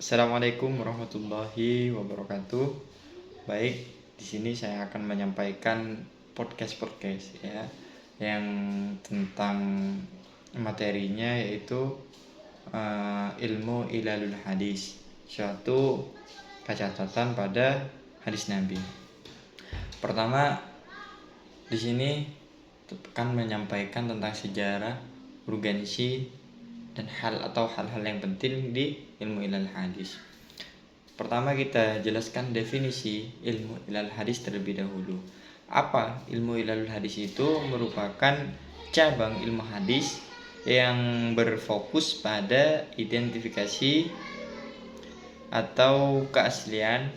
Assalamualaikum warahmatullahi wabarakatuh. Baik, di sini saya akan menyampaikan podcast ya, yang tentang materinya yaitu ilmu ilalul hadis, suatu kecacatan pada hadis Nabi. Pertama, di sini akan menyampaikan tentang sejarah, urgensi dan hal-hal yang penting di ilmu ilal hadis. Pertama, kita jelaskan definisi ilmu ilal hadis terlebih dahulu. Apa ilmu ilal hadis itu? Merupakan cabang ilmu hadis yang berfokus pada identifikasi atau keaslian,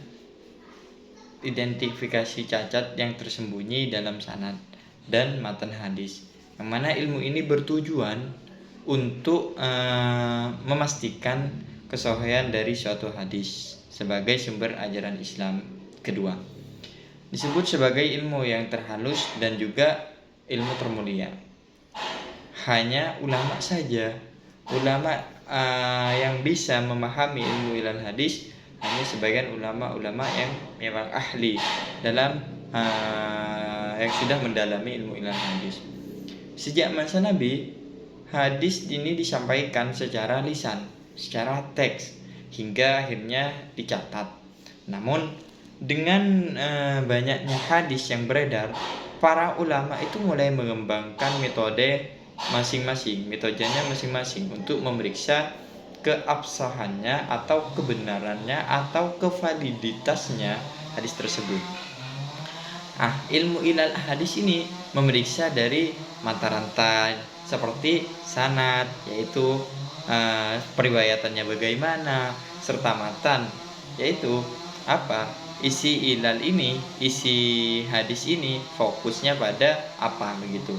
identifikasi cacat yang tersembunyi dalam sanad dan matan hadis. Yang mana ilmu ini bertujuan untuk memastikan kesahihan dari suatu hadis sebagai sumber ajaran Islam kedua. Disebut sebagai ilmu yang terhalus dan juga ilmu termulia. Hanya ulama saja, yang bisa memahami ilmu ilal hadis, hanya sebagian ulama-ulama yang memang ahli dalam yang sudah mendalami ilmu ilal hadis. Sejak masa Nabi, hadis ini disampaikan secara lisan, secara teks, hingga akhirnya dicatat. Namun dengan banyaknya hadis yang beredar, para ulama itu mulai mengembangkan metodenya masing-masing untuk memeriksa keabsahannya atau kebenarannya atau kevaliditasnya hadis tersebut. Ilmu ilal hadis ini memeriksa dari mata rantai seperti sanad, yaitu periwayatannya bagaimana, serta matan, yaitu isi ilal ini, isi hadis ini fokusnya pada apa begitu.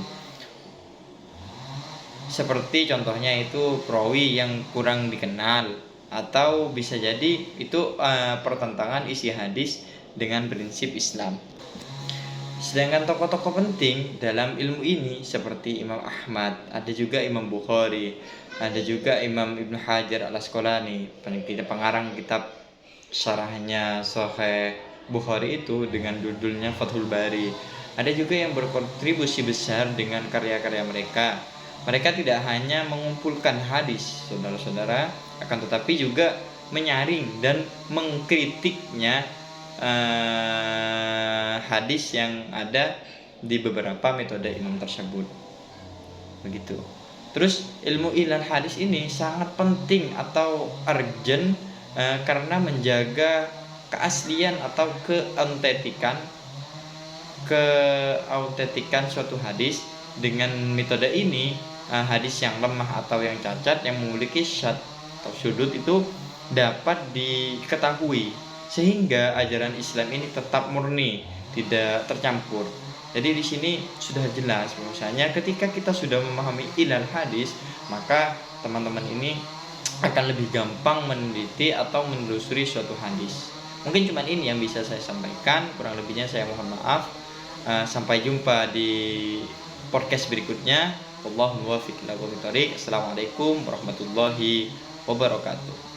Seperti contohnya itu perawi yang kurang dikenal, atau bisa jadi itu pertentangan isi hadis dengan prinsip Islam. Sedangkan tokoh-tokoh penting dalam ilmu ini seperti Imam Ahmad, ada juga Imam Bukhari, ada juga Imam Ibnu Hajar al-Asqalani, pengarang kitab syarahnya Sahih Bukhari itu dengan judulnya Fathul Bari. Ada juga yang berkontribusi besar dengan karya-karya mereka. Mereka tidak hanya mengumpulkan hadis, saudara-saudara, akan tetapi juga menyaring dan mengkritiknya hadis yang ada di beberapa metode imam tersebut. Begitu. Terus ilmu ilal hadis ini sangat penting atau urgent karena menjaga keaslian atau keautentikan suatu hadis. Dengan metode ini, hadis yang lemah atau yang cacat yang memiliki syad atau sudut itu dapat diketahui, sehingga ajaran Islam ini tetap murni, tidak tercampur. Jadi di sini sudah jelas bahwasanya ketika kita sudah memahami ilal hadis, maka teman-teman ini akan lebih gampang meneliti atau menelusuri suatu hadis. Mungkin cuma ini yang bisa saya sampaikan, kurang lebihnya saya mohon maaf. Sampai jumpa di podcast berikutnya. Wallahu muwaffiq ila aqwamit thoriq. Assalamualaikum warahmatullahi wabarakatuh.